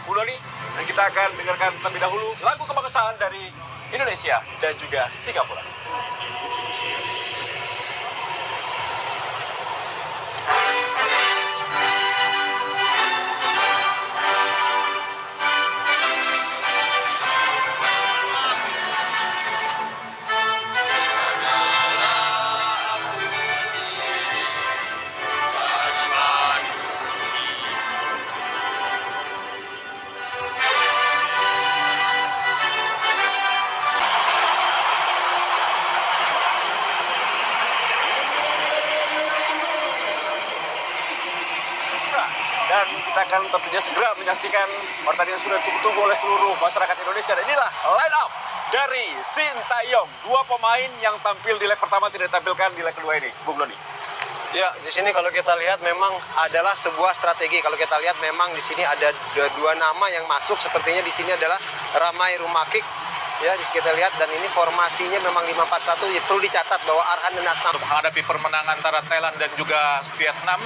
Bu Doni. Dan kita akan dengarkan terlebih dahulu lagu kebangsaan dari Indonesia dan juga Singapura. Dan kita akan tentunya segera menyaksikan pertandingan sudah ditunggu oleh seluruh masyarakat Indonesia. Dan inilah line up dari Sintayong. Dua pemain yang tampil di leg pertama tidak ditampilkan di leg kedua ini, Bung Doni. Ya, di sini kalau kita lihat memang adalah sebuah strategi. Kalau kita lihat memang di sini ada dua nama yang masuk. Sepertinya di sini adalah Ramai Rumakik. Ya, kita lihat dan ini formasinya memang 5-4-1. Ya, perlu dicatat bahwa Arhan dan Asnam menghadapi permenangan antara Thailand dan juga Vietnam.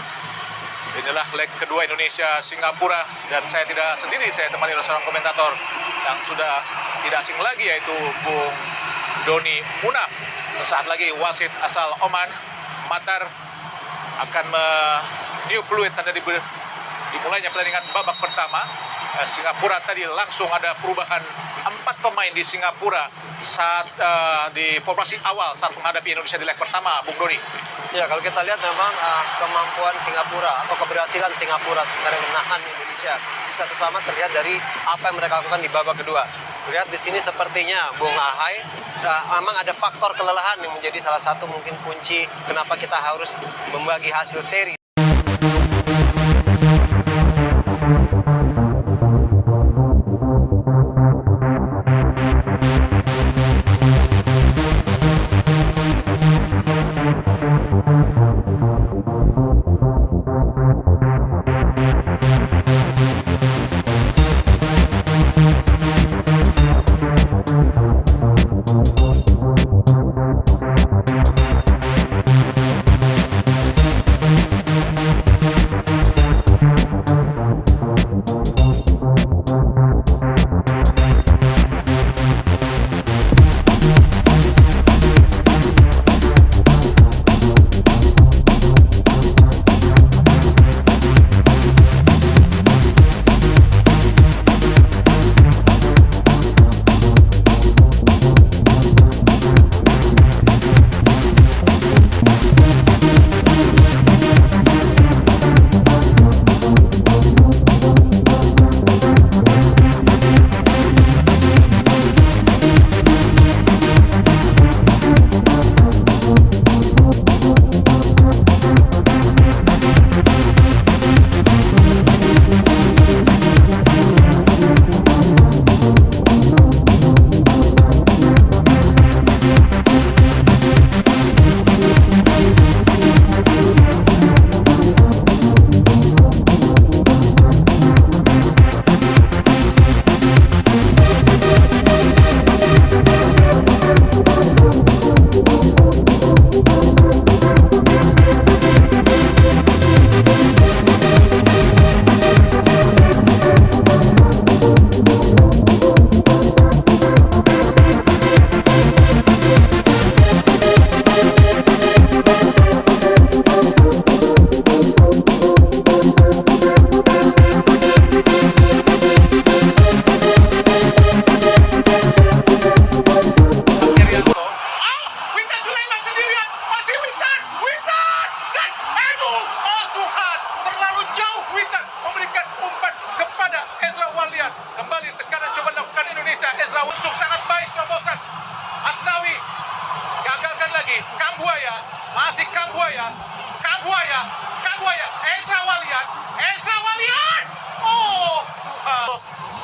Inilah leg kedua Indonesia Singapura dan saya tidak sendiri, saya temani oleh seorang komentator yang sudah tidak asing lagi yaitu Bung Doni Munaf. Sesaat lagi wasit asal Oman Matar akan meniup peluit tanda dimulainya pertandingan babak pertama. Singapura tadi langsung ada perubahan 4 pemain di Singapura saat di formasi awal saat menghadapi Indonesia di leg pertama, Bung Doni. Ya, kalau kita lihat memang kemampuan Singapura atau keberhasilan Singapura sebenarnya menahan Indonesia di satu sama terlihat dari apa yang mereka lakukan di babak kedua. Lihat di sini sepertinya Bung Ahai, memang ada faktor kelelahan yang menjadi salah satu mungkin kunci kenapa kita harus membagi hasil seri.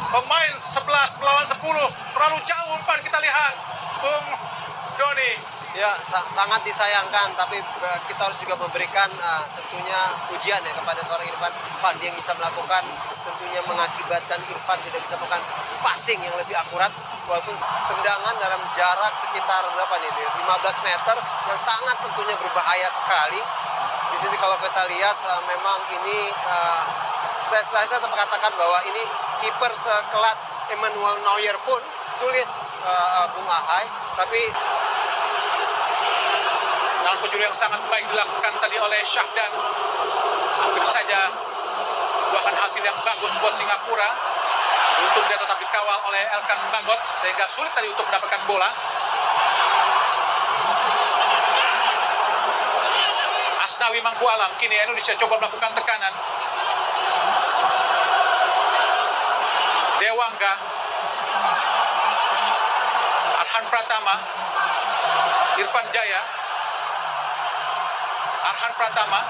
Pemain 11 melawan 10, terlalu jauh umpan kita lihat, Bung Doni. Ya, sangat disayangkan, tapi kita harus juga memberikan tentunya pujian ya kepada seorang Irfan Fandi yang bisa melakukan, tentunya mengakibatkan Irfan tidak bisa melakukan passing yang lebih akurat, walaupun tendangan dalam jarak sekitar berapa nih, 15 meter yang sangat tentunya berbahaya sekali. Di sini kalau kita lihat memang ini Saya tetap katakan bahwa ini kiper sekelas Emmanuel Neuer pun sulit, Bung Ahai. Tapi dalam penjuru yang sangat baik dilakukan tadi oleh Syahdan, hampir saja buahkan hasil yang bagus buat Singapura. Untung dia tetap dikawal oleh Elkan Bagot sehingga sulit tadi untuk mendapatkan bola. Asnawi Mangku Alam, kini Indonesia coba melakukan tekanan. Dewangga, Arhan Pratama, Irfan Jaya, Arhan Pratama,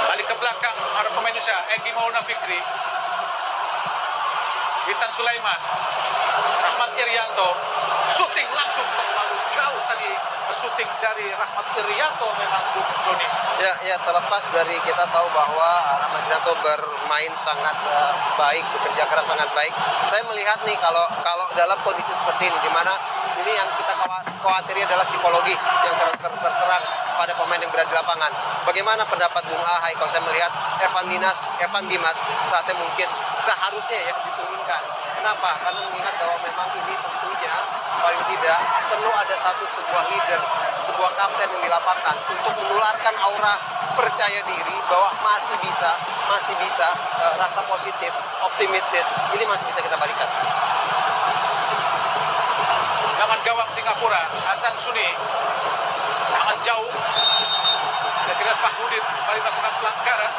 balik ke belakang para pemain Indonesia, Egy Maulana Fikri, Witan Sulaiman, Rahmat Irianto, syuting langsung terlalu jauh tadi, syuting dari Rahmat Irianto memang Bung Doni. ya terlepas dari kita tahu bahwa Rahmat Irianto bermain sangat baik, bekerja keras sangat baik. Saya melihat nih kalau dalam kondisi seperti ini, di mana ini yang kita khawatirnya adalah psikologis yang terserang pada pemain yang berada di lapangan. Bagaimana pendapat Bung Ahai kalau saya melihat Evan Dimas saatnya mungkin seharusnya ya diturunkan. Kenapa? Karena mengingat bahwa memang ini tentunya paling tidak perlu ada sebuah leader, sebuah kapten yang di lapangan untuk menularkan aura percaya diri bahwa masih bisa rasa positif, optimistis ini masih bisa kita balikan. Lawan gawang Singapura, Hasan Suni sangat jauh. Kira-kira Fahrudin kembali melakukan pelanggaran.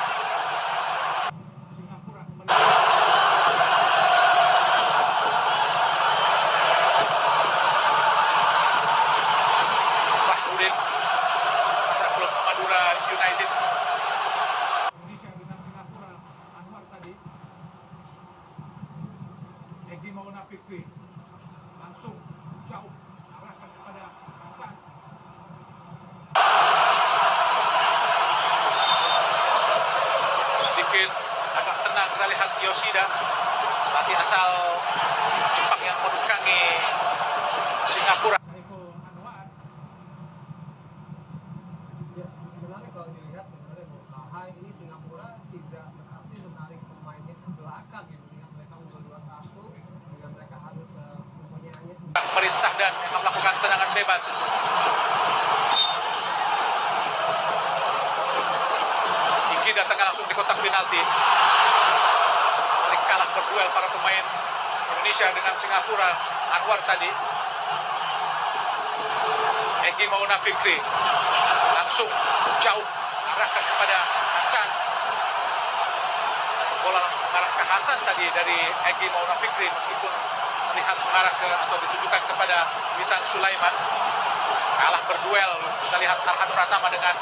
Fahrudin, klub Madura United. Indonesia dengan Singapura, Anwar tadi. Egy Maulana Fikri langsung jauh arahkan kepada Hasan. Sedikit agak tenang kita lihat Yoshida, pelatih asal Jepang yang menukangi Singapura. Sebenarnya kalau dilihat sebenarnya Bung Ahai ini Singapura tidak berarti menarik pemainnya ke belakang ya, mengingat mereka unggul 2-1 dengan mereka harus mempunyai hanya Faris Syahdan yang melakukan tendangan bebas. Kiki datangkan langsung di kotak penalti. Balik kalah berduel para pemain Indonesia dengan Singapura. Anwar tadi, Egy Maulana Fikri langsung jauh arahkan kepada Hasan. Bola langsung mengarah ke Hasan tadi dari Egy Maulana Fikri, meskipun terlihat mengarah ke atau ditujukan kepada Witan Sulaiman. Kalah berduel, kita lihat Arhan Pratama dengan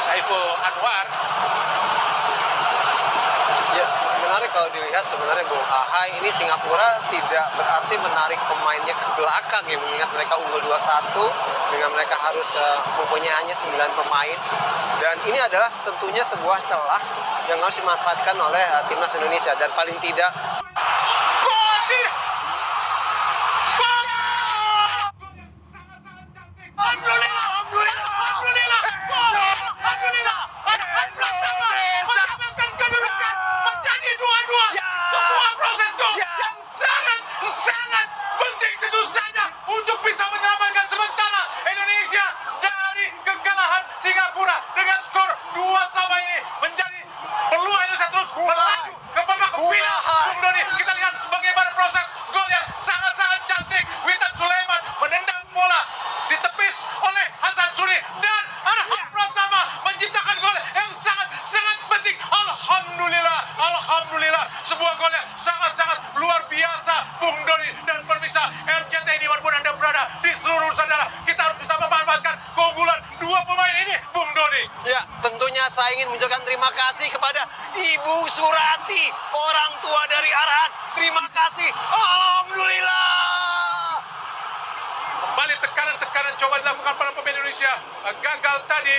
Saiful Anwar. Ya, menarik kalau dilihat sebenarnya Bung Ahai ini Singapura tidak berarti menarik pemainnya ke belakang ya, mengingat mereka unggul 2-1 dengan mereka harus mempunyai hanya 9 pemain, dan ini adalah tentunya sebuah celah yang harus dimanfaatkan oleh timnas Indonesia, dan paling tidak saya ingin mengucapkan terima kasih kepada Ibu Surati, orang tua dari Arhan. Terima kasih. Alhamdulillah. Kembali tekanan-tekanan coba dilakukan para pemain Indonesia. Gagal tadi.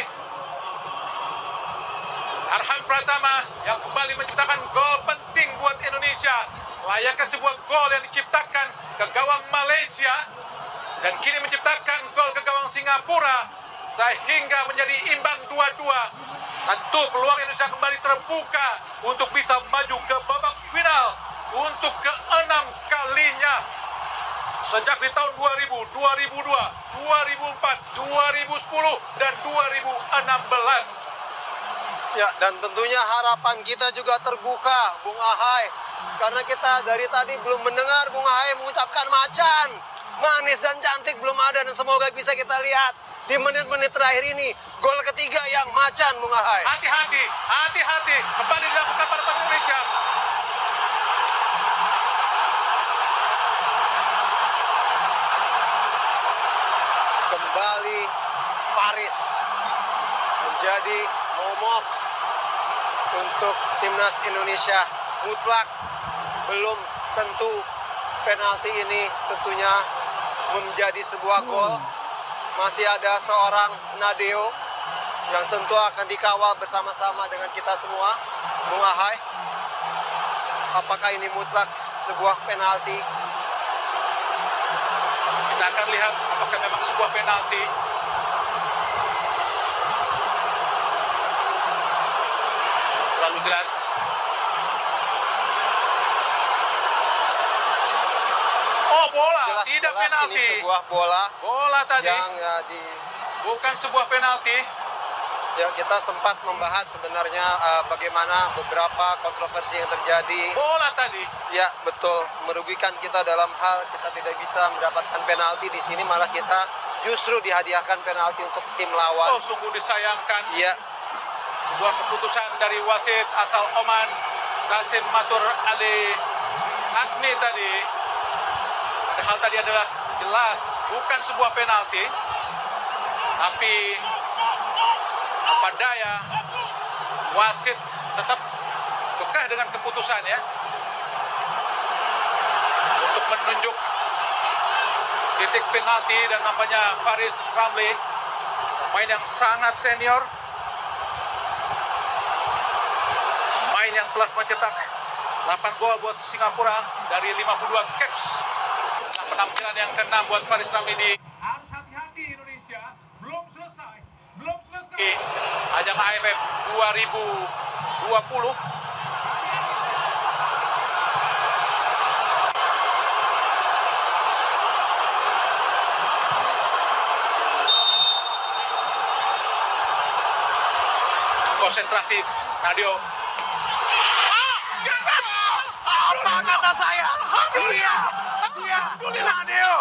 Arhan Pratama yang kembali menciptakan gol penting buat Indonesia. Layaknya sebuah gol yang diciptakan ke gawang Malaysia dan kini menciptakan gol ke gawang Singapura sehingga menjadi imbang 2-2. Tentu peluang Indonesia kembali terbuka untuk bisa maju ke babak final untuk ke-6 kalinya. Sejak di tahun 2000, 2002, 2004, 2010, dan 2016. Ya, dan tentunya harapan kita juga terbuka, Bung Ahai. Karena kita dari tadi belum mendengar Bung Ahai mengucapkan macan. Manis dan cantik belum ada, dan semoga bisa kita lihat di menit-menit terakhir ini. Gol ketiga yang macan, Bung Ahai. Hati-hati, hati-hati. Kembali dilakukan pada pemain Indonesia. Kembali Faris menjadi momok untuk timnas Indonesia. Mutlak belum tentu penalti ini tentunya menjadi sebuah gol. Masih ada seorang Nadeo yang tentu akan dikawal bersama-sama dengan kita semua. Bung Ahai, apakah ini mutlak sebuah penalti? Kita akan lihat apakah memang sebuah penalti. Terlalu jelas. Oh, bola, tidak Jelas penalti. ini sebuah bola Bola tadi, yang bukan sebuah penalti. ya, kita sempat membahas sebenarnya bagaimana beberapa kontroversi yang terjadi. Bola tadi. Ya, betul, merugikan kita dalam hal kita tidak bisa mendapatkan penalti. Di sini malah kita justru dihadiahkan penalti untuk tim lawan. Oh, sungguh disayangkan. Iya, Sebuah keputusan dari wasit asal Oman, Qasim Matur Ali Hakmi tadi. Padahal tadi adalah jelas bukan sebuah penalti. Tapi apa daya, wasit tetap kekeh dengan keputusannya untuk menunjuk titik penalti, dan namanya Faris Ramli, pemain yang sangat senior, pemain yang telah mencetak 8 gol buat Singapura dari 52 caps. Nah, penampilan yang ke-6 buat Faris Ramli di harus hati-hati Indonesia, belum selesai ajang AFF 2020. Konsentrasi Nadeo. apa kata saya? Alhamdulillah. Nadeo.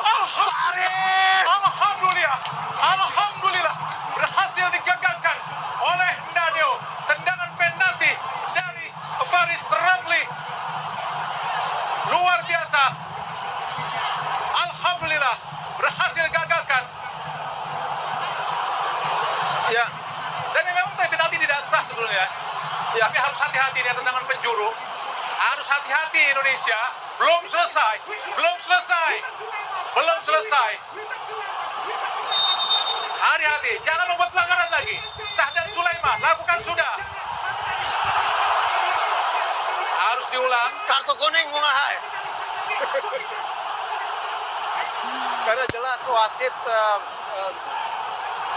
Alhamdulillah. Alhamdulillah. Berhasil digagalkan oleh Nadeo. Tendangan penalti dari Faris Ramli. Luar biasa. Alhamdulillah. Berhasil digagalkan. Ya, Dan memang penalti tidak sah sebelumnya. ya. Tapi harus hati-hati dengan tendangan penjuru. Harus hati-hati Indonesia. Belum selesai. Belum selesai. Belum selesai. Hati-hati. Jangan membuat pelanggaran lagi. Sahdan Sulaiman lakukan sudah. Harus diulang. Kartu kuning, Bung Ahai. Karena jelas wasit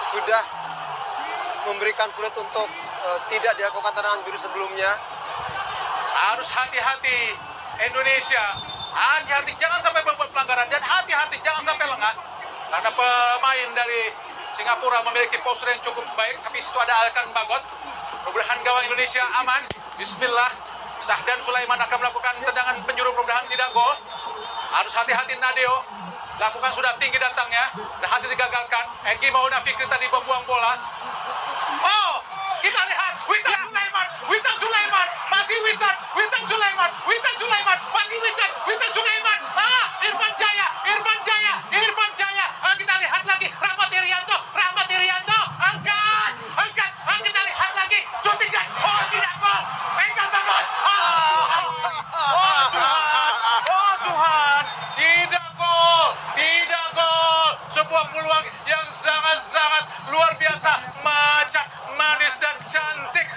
sudah memberikan peluit untuk tidak dilakukan tendangan biru sebelumnya. Harus hati-hati Indonesia. Hati-hati, jangan sampai membuat pelanggaran, dan hati-hati jangan sampai lengah. Karena pemain dari Singapura memiliki postur yang cukup baik, tapi situ ada Alkan Bagot. Mudah-mudahan gawang Indonesia aman. Bismillah. Sahdan Sulaiman akan melakukan tendangan penjuru, mudah-mudahan tidak gol. Harus hati-hati Nadeo. Lakukan sudah tinggi datangnya, berhasil digagalkan. Egy Maulana Fikri tadi membuang bola. Oh, kita lihat Witan Sulaiman, Witan Sulaiman, masih Witan Sulaiman, Witan Sulaiman, masih Witan Sulaiman. Irfan Jaya. Kita lihat lagi Rahmat Irianto, angkat. Kita lihat lagi, syutingkan. Oh, tidak gol. Engkau bangun. Oh Tuhan, tidak gol. Sebuah peluang yang sangat-sangat luar biasa, macam manis dan cantik,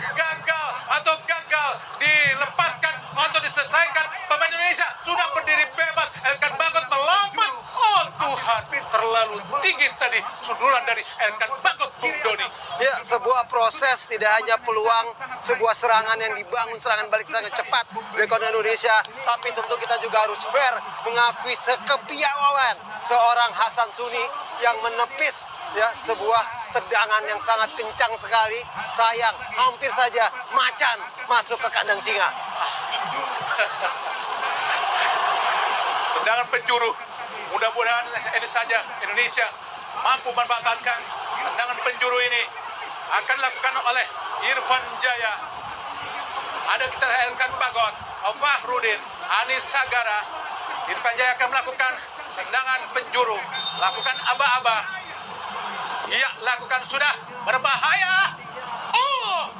gagal dilepaskan atau diselesaikan. Pemain Indonesia sudah berdiri bebas. Elkan Bagot melompat. Oh Tuhan, terlalu tinggi tadi sundulan dari Elkan Bagot, Bung Doni. Ya, sebuah proses, tidak hanya peluang sebuah serangan yang dibangun, serangan balik sangat cepat dari kontingen Indonesia, tapi tentu kita juga harus fair mengakui sekepiawaian seorang Hasan Suni yang menepis ya sebuah tendangan yang sangat kencang sekali. Sayang, hampir saja macan masuk ke kandang singa. Tendangan penjuru. Mudah-mudahan ini saja Indonesia mampu memanfaatkan tendangan penjuru ini. Akan dilakukan oleh Irfan Jaya. Ada kita lihatkan Bagot, Fahrudin, Anis Sagara. Irfan Jaya akan melakukan tendangan penjuru. Lakukan aba-aba. Iya, lakukan sudah. Berbahaya. Oh!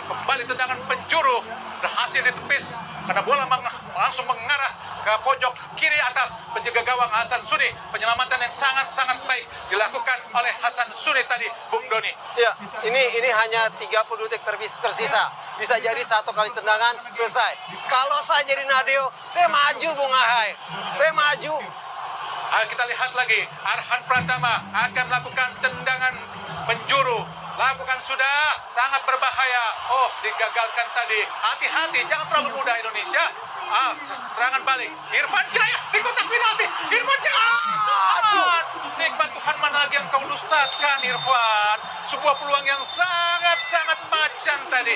Kembali tendangan penjuru. Berhasil ditepis. Karena bola langsung mengarah ke pojok kiri atas penjaga gawang Hasan Suni. Penyelamatan yang sangat-sangat baik dilakukan oleh Hasan Suni tadi, Bung Doni. Ya, ini hanya 30 detik tersisa. Bisa jadi satu kali tendangan selesai. Kalau saya jadi Nadeo, saya maju Bung Ahai. Saya maju. Ayo kita lihat lagi. Arhan Pratama akan melakukan tendangan penjuru. Lakukan sudah, sangat berbahaya. Oh, digagalkan tadi. Hati-hati, jangan terlalu mudah Indonesia. Serangan balik. Irfan Jaya di kotak penalti. Irfan Jaya. Nikmat Tuhan, mana lagi yang kau dustakan, Irfan? Sebuah peluang yang sangat-sangat macan tadi.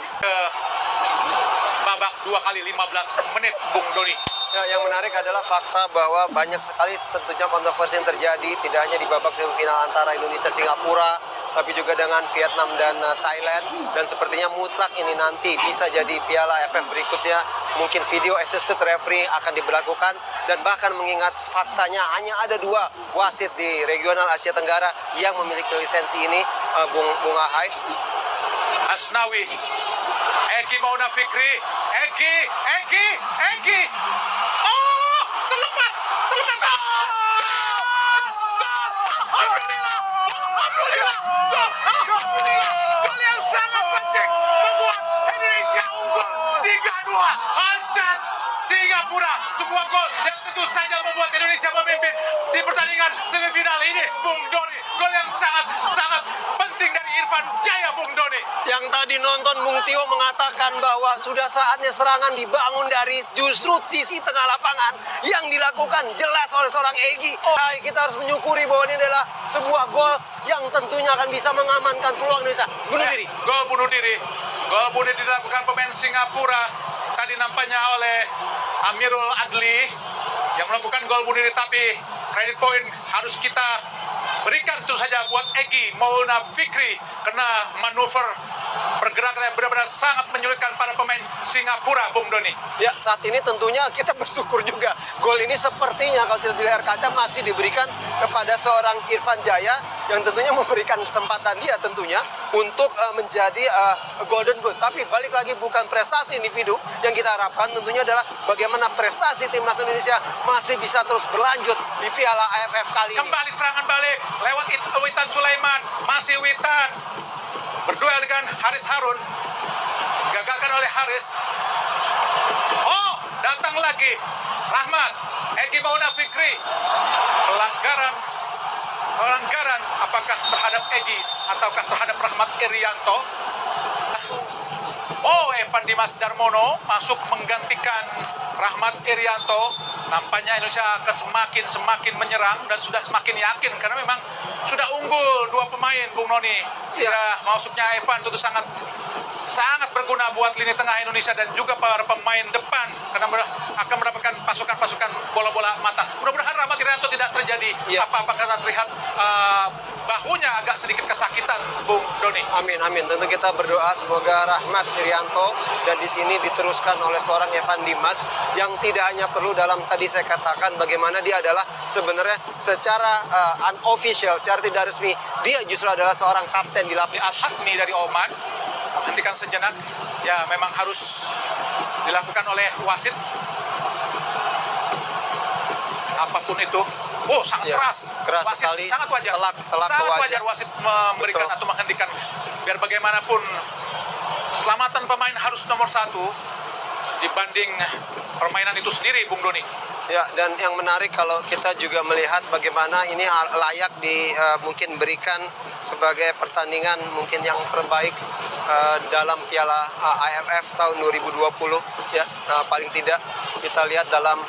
Babak 2 kali 15 menit, Bung Doni. Ya, yang menarik adalah fakta bahwa banyak sekali tentunya kontroversi yang terjadi, tidak hanya di babak semifinal antara Indonesia-Singapura, tapi juga dengan Vietnam dan Thailand. Dan sepertinya mutlak ini nanti bisa jadi Piala AFF berikutnya. Mungkin video assisted referee akan diberlakukan. Dan bahkan mengingat faktanya hanya ada 2 wasit di regional Asia Tenggara yang memiliki lisensi ini, Bung Ahai. Asnawi, Egi Mauna Fikri, Egi. Oh, terlepas. Alhamdulillah. Gol yang sangat penting membuat Indonesia unggul 3-2 atas Singapura. Sebuah gol yang tentu saja membuat Indonesia memimpin di pertandingan semifinal ini, Bung Doni. Gol yang sangat penting dari Irfan Jaya, Bung Doni. Yang tadi nonton Bung Tio mengatakan bahwa sudah saatnya serangan dibangun dari justru sisi tengah lapangan yang dilakukan jelas oleh seorang Egi. Kita harus menyukuri bahwa ini adalah sebuah gol yang tentunya akan bisa mengamankan peluang Indonesia. Bunuh diri. Gol bunuh diri dilakukan pemain Singapura. Tadi nampaknya oleh Amirul Adli yang melakukan gol bunuh diri, tapi kredit poin harus kita berikan tentu saja buat Egi Mauna Fikri karena manuver pergerakan yang benar-benar sangat menyulitkan para pemain Singapura, Bung Doni. Ya, saat ini tentunya kita bersyukur juga. Gol ini sepertinya kalau tidak di layar kaca masih diberikan kepada seorang Irfan Jaya yang tentunya memberikan kesempatan dia tentunya untuk menjadi Golden Boot. Tapi balik lagi, bukan prestasi individu yang kita harapkan, tentunya adalah bagaimana prestasi timnas Indonesia masih bisa terus berlanjut di Piala AFF kali ini. Kembali serangan balik lewat Witan Sulaiman, masih Witan berduel dengan Haris Harun, gagalkan oleh Haris. Oh, datang lagi Rahmat, Egi Mauna Fikri. Pelanggaran apakah terhadap Egi ataukah terhadap Rahmat Irianto? Oh, Evan Dimas Darmono masuk menggantikan Rahmat Irianto. Nampaknya Indonesia akan semakin menyerang dan sudah semakin yakin karena memang sudah unggul 2 pemain, Bung Noni. Sehingga masuknya Evan tentu sangat berguna buat lini tengah Indonesia dan juga para pemain depan karena akan mendapatkan pasukan-pasukan bola-bola mata. Mudah-mudahan Rahmat Irianto tidak terjadi apa-apa karena terlihat bahunya agak sedikit kesakitan, Bung Doni. Amin. Tentu kita berdoa semoga Rahmat Irianto dan di sini diteruskan oleh seorang Evan Dimas yang tidak hanya perlu dalam tadi saya katakan bagaimana dia adalah sebenarnya secara unofficial, secara tidak resmi dia justru adalah seorang kapten di lapis. Al-Hakmi dari Oman hentikan sejenak. Ya, memang harus dilakukan oleh wasit. Apapun itu. Oh, sangat keras wasit sekali. Sangat wajar. Telak sangat wajar wasit memberikan atau menghentikan. Biar bagaimanapun keselamatan pemain harus nomor 1 dibanding permainan itu sendiri, Bung Doni. Ya, dan yang menarik kalau kita juga melihat bagaimana ini layak mungkin berikan sebagai pertandingan mungkin yang terbaik dalam Piala AFF tahun 2020 ya. Paling tidak kita lihat dalam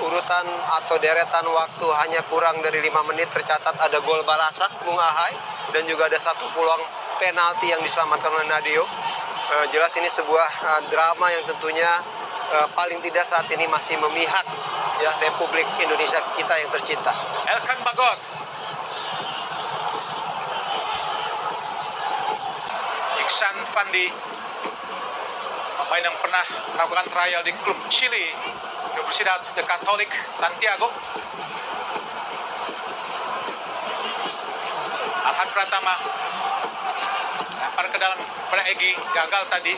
urutan atau deretan waktu hanya kurang dari 5 menit tercatat ada gol balasan Bung Ahai dan juga ada satu peluang penalti yang diselamatkan oleh Nadeo. Jelas ini sebuah drama yang tentunya paling tidak saat ini masih memihak ya Republik Indonesia kita yang tercinta. Elkan Bagot. Iksan Fandi, pemain yang pernah melakukan trial di klub Chile, Universidad de Católic Santiago. Arhan Pratama lempar ke dalam pada Egy, gagal tadi.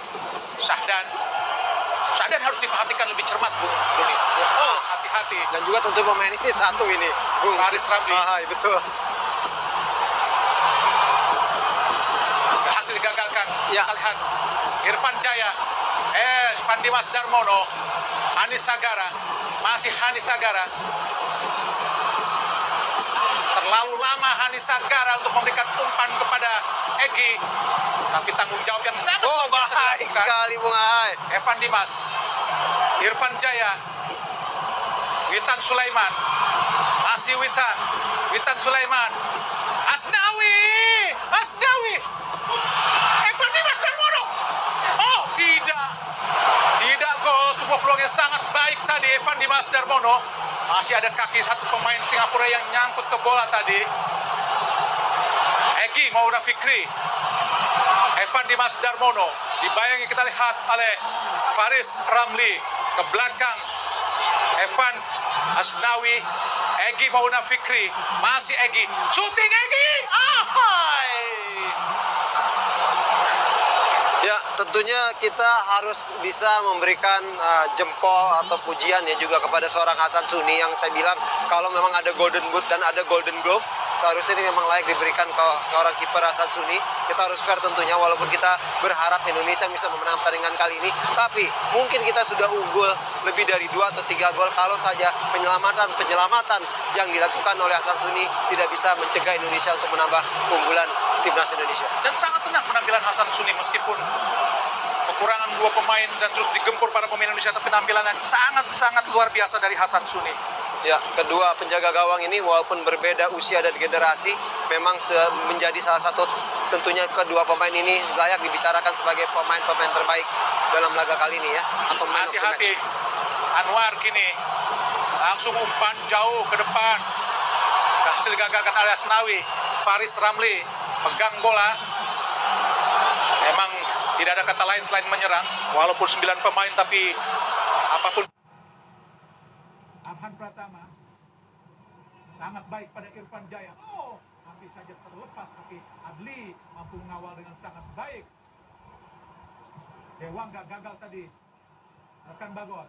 Sahdan harus diperhatikan lebih cermat, Bung Doni. Oh, hati-hati. Dan juga tentu pemain ini satu ini, Bung Faris Ramli. Betul. Berhasil digagalkan. Ya. Kita lihat Irfan Jaya, Van Dimas Darmono, Hanis Sagara, masih Hanis Sagara. Terlalu lama Hanis Sagara untuk memberikan umpan kepada Egy, tapi tanggung jawab yang sangat baik sekali Bung Ahai. Evan Dimas, Irfan Jaya, Witan Sulaiman, masih Witan Sulaiman, Asnawi, Evan Dimas Darmono. Oh, tidak gol. Sebuah peluang yang sangat baik tadi Evan Dimas Darmono. Masih ada kaki satu pemain Singapura yang nyangkut ke bola tadi. Egy Maulana Fikri, Evan Dimas Darmono, dibayangi kita lihat oleh Faris Ramli ke belakang. Evan Asnawi, Egy Maulana Fikri, masih Egy, shooting Egy, Ya, tentunya kita harus bisa memberikan jempol atau pujian ya juga kepada seorang Hasan Suni yang saya bilang kalau memang ada Golden Boot dan ada Golden Glove, seharusnya ini memang layak diberikan ke seorang kiper Hasan Suni. Kita harus fair tentunya walaupun kita berharap Indonesia bisa memenang pertandingan kali ini, tapi mungkin kita sudah unggul lebih dari 2 atau 3 gol kalau saja penyelamatan yang dilakukan oleh Hasan Suni tidak bisa mencegah Indonesia untuk menambah keunggulan timnas Indonesia. Dan sangat tenang penampilan Hasan Suni meskipun kekurangan 2 pemain dan terus digempur para pemain Indonesia, tapi penampilan yang sangat luar biasa dari Hasan Suni. Ya, kedua penjaga gawang ini walaupun berbeda usia dan generasi, memang menjadi salah satu tentunya kedua pemain ini layak dibicarakan sebagai pemain-pemain terbaik dalam laga kali ini ya. Atau man of the match. Hati-hati, Anwar kini langsung umpan jauh ke depan. Berhasil digagalkan oleh Asnawi. Faris Ramli pegang bola. Memang tidak ada kata lain selain menyerang. Walaupun 9 pemain tapi apapun. Arhan Pratama sangat baik pada Irfan Jaya. Oh, hampir saja terlepas tapi Adli mampu mengawal dengan sangat baik. Dewangga gagal tadi. Rekan Bagot.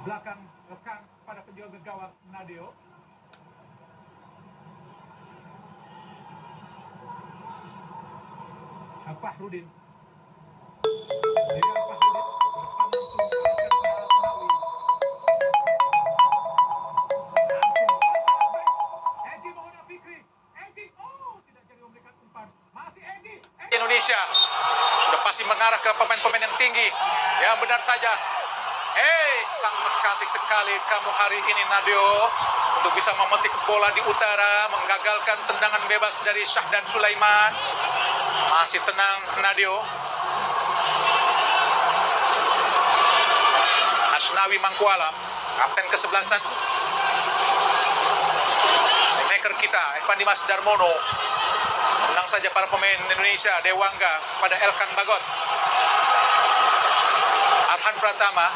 Belakang rekan pada penjaga gawang Nadeo. Fahrudin. Indonesia sudah pasti mengarah ke pemain-pemain yang tinggi. Ya, benar saja. Sangat cantik sekali kamu hari ini Nadeo untuk bisa memetik bola di utara, menggagalkan tendangan bebas dari Sahdan Sulaiman. Masih tenang Nadeo. Asnawi Mangkualam, kapten ke-11. Playmaker kita, Evan Dimas Darmono. Menang saja para pemain Indonesia, Dewangga pada Elkan Bagot. Arhan Pratama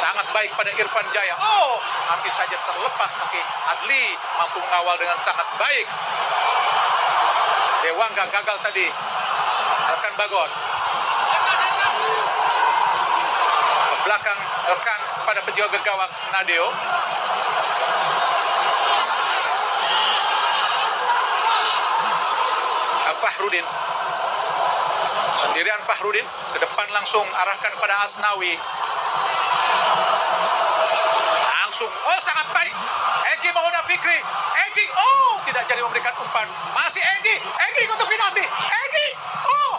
sangat baik pada Irfan Jaya. Oh, hampir saja terlepas tapi Adli mampu mengawal dengan sangat baik. Dewangga gagal tadi. Elkan Bagot. Ke belakang Elkan pada penjaga gawang Nadeo. Fahrudin. Sendirian Fahrudin, ke depan langsung arahkan kepada Asnawi. Langsung, oh sangat baik. Egy Maulana Fikri. Egy, oh tidak jadi memberikan umpan. Masih Egy untuk penalti. Egy, oh.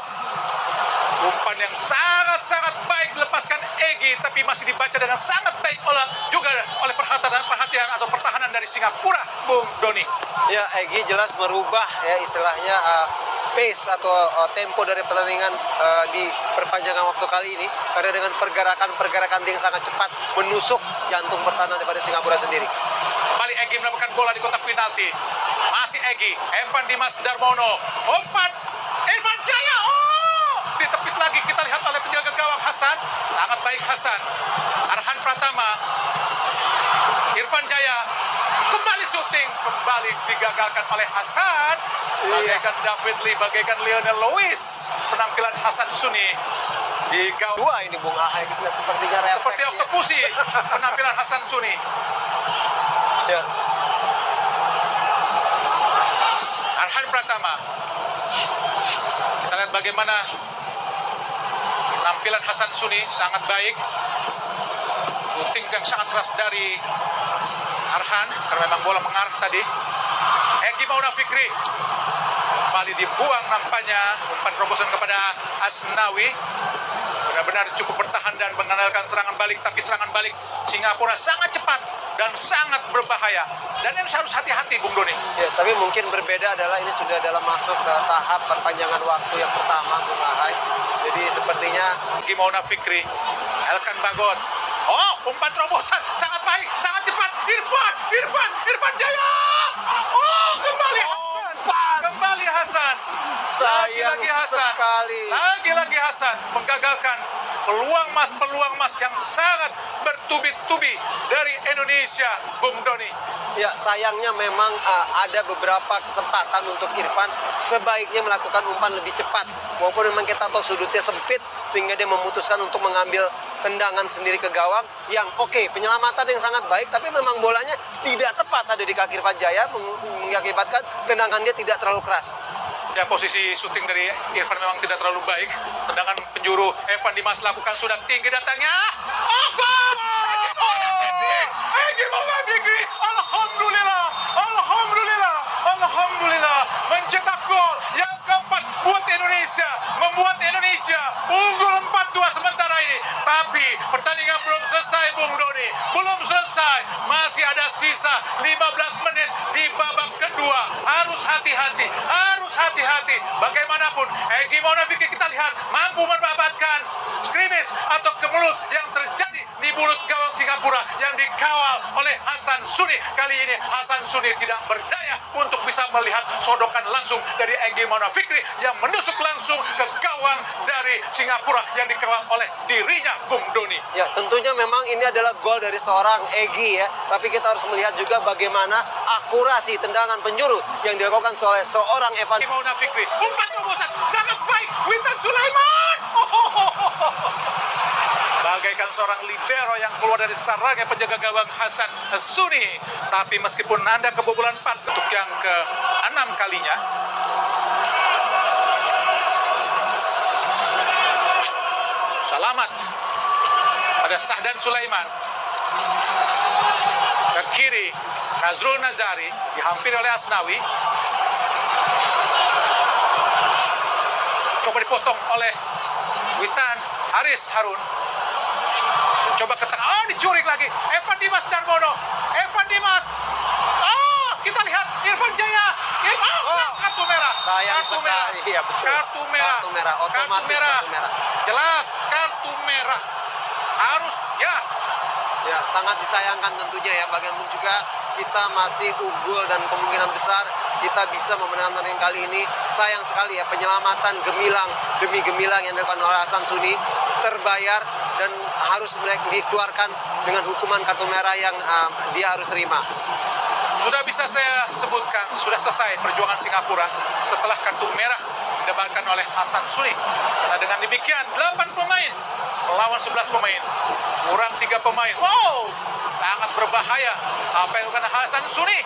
Umpan yang sangat-sangat baik dilepaskan Egy, tapi masih dibaca dengan sangat baik juga oleh perhatian atau pertahanan dari Singapura, Bung Doni. Ya, Egy jelas merubah ya istilahnya pace atau tempo dari pertandingan di perpanjangan waktu kali ini, karena dengan pergerakan yang sangat cepat menusuk jantung pertahanan daripada Singapura sendiri. Kembali Egy mendapatkan bola di kotak penalti. Masih Egy, Evan Dimas Darmono, umpan Irfan Jaya, oh ditepis lagi, kita lihat oleh penjaga gawang Hasan. Sangat baik Hasan. Arhan Pratama, Irfan Jaya kembali syuting, kembali digagalkan oleh Hasan. Bagaikan David Lee, bagaikan Lionel Lewis, penampilan Hasan Suni di gawang. Dua ini Bung Ahai, kita sepertinya refleks. Seperti oktopusi penampilan Hasan Suni. Ya. Arhan Pratama. Kita lihat bagaimana penampilan Hasan Suni, sangat baik. Shooting yang sangat keras dari Arhan, karena memang bola mengarah tadi. Egy Maulana Fikri kembali dibuang nampaknya, umpan terobosan kepada Asnawi. Benar-benar cukup bertahan dan mengandalkan serangan balik, tapi serangan balik Singapura sangat cepat dan sangat berbahaya. Dan yang harus hati-hati, Bung Doni. Ya, tapi mungkin berbeda adalah ini sudah dalam masuk ke tahap perpanjangan waktu yang pertama, Bung Ahai. Jadi sepertinya Egy Maulana Fikri, Elkan Bagot. Oh, umpan terobosan sangat baik, sangat cepat. Irfan Jaya. Oh, kembali Hasan. Kembali Hasan. sayang Lagi-lagi Hasan. sekali. Lagi-lagi Hasan menggagalkan peluang emas yang sangat bertubi-tubi dari Indonesia, Bung Doni. Ya, sayangnya memang ada beberapa kesempatan untuk Irfan sebaiknya melakukan umpan lebih cepat. Walaupun memang kita tahu sudutnya sempit sehingga dia memutuskan untuk mengambil tendangan sendiri ke gawang yang oke, penyelamatan yang sangat baik, tapi memang bolanya tidak tepat ada di kaki Irfan Jaya mengakibatkan tendangan dia tidak terlalu keras. Ya, posisi syuting dari Irfan memang tidak terlalu baik. Tendangan penjuru Evan Dimas lakukan sudah tinggi datangnya. Oh, gol! Egy Maulana Fikri, Alhamdulillah mencetak gol yang keempat buat Indonesia, membuat Indonesia unggul 4-2 sementara ini. Tapi pertandingan belum selesai, Bung Doni, belum selesai. Masih ada sisa 15 menit di babak kedua. Harus hati-hati. Bagaimanapun Egy Maulana Fikri kita lihat mampu memanfaatkan scrimmage atau kemelut yang terjadi di mulut gawang Singapura yang dikawal oleh Hasan Suni. Kali ini Hasan Suni tidak berdaya untuk bisa melihat sodokan langsung dari Egy Maulana Fikri yang menusuk langsung ke gawang dari Singapura yang dikawal oleh dirinya, Bung Doni. Ya, tentunya memang ini adalah gol dari seorang Egy ya, tapi kita harus melihat juga bagaimana akurasi tendangan penjuru yang dilakukan oleh seorang Evan. Egy Maulana Fikri, umpan terobosan sangat baik, Witan Sulaiman. Bagaikan seorang libero yang keluar dari sarangnya penjaga gawang Hasan Suni. Tapi meskipun Anda kebobolan 4 untuk yang ke-6 kalinya, selamat pada Sahdan Sulaiman. Ke kiri Nazrul Nazari dihampiri oleh Asnawi. Coba dipotong oleh Witan Haris Harun. Coba ke tengah, oh dicuri lagi. Evan Dimas Darmono. Oh, kita lihat Irfan Jaya. Kartu merah. Sayang Kartu sekali, merah. ya betul. Kartu merah. Otomatis kartu merah. Jelas kartu merah. Harus ya. Ya, sangat disayangkan tentunya ya. Bagaimanapun juga kita masih unggul dan kemungkinan besar kita bisa memenangkan pertandingan kali ini. Sayang sekali ya, penyelamatan gemilang demi gemilang yang dilakukan oleh Hasan Suni terbayar dan harus dikeluarkan dengan hukuman kartu merah yang dia harus terima. Sudah bisa saya sebutkan, sudah selesai perjuangan Singapura setelah kartu merah didapatkan oleh Hasan Suni. Karena dengan demikian 8 pemain melawan 11 pemain. Kurang 3 pemain. Wow, sangat berbahaya. Apa yang dilakukan Hasan Suni?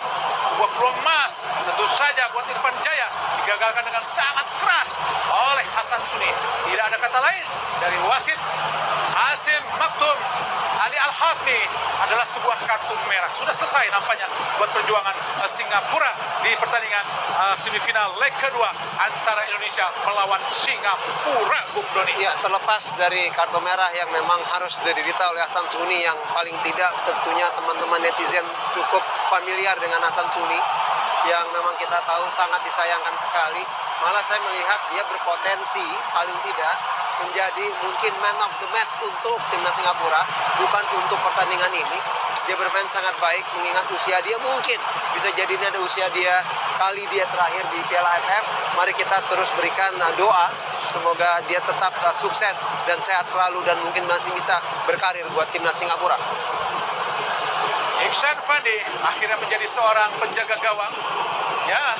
Sebuah peluang emas. Tentu saja buat Irfan Jaya. Digagalkan dengan sangat keras oleh Hasan Suni. Tidak ada kata lain dari wasit Hasim Maktum Ali Al-Hazmi adalah sebuah kartu merah. Sudah selesai nampaknya buat perjuangan Singapura di pertandingan semifinal leg kedua antara Indonesia melawan Singapura, Bung Doni. Ya, terlepas dari kartu merah yang memang harus diderita oleh Hasan Suni, yang paling tidak tentunya teman-teman netizen cukup familiar dengan Hasan Suni, yang memang kita tahu sangat disayangkan sekali. Malah saya melihat dia berpotensi paling tidak menjadi mungkin man of the match untuk timnas Singapura, bukan untuk pertandingan ini. Dia bermain sangat baik, mengingat usia dia mungkin bisa jadi ini ada usia dia kali dia terakhir di Piala AFF. Mari kita terus berikan doa semoga dia tetap sukses dan sehat selalu dan mungkin masih bisa berkarir buat timnas Singapura. Iksan Fandi akhirnya menjadi seorang penjaga gawang. Ya,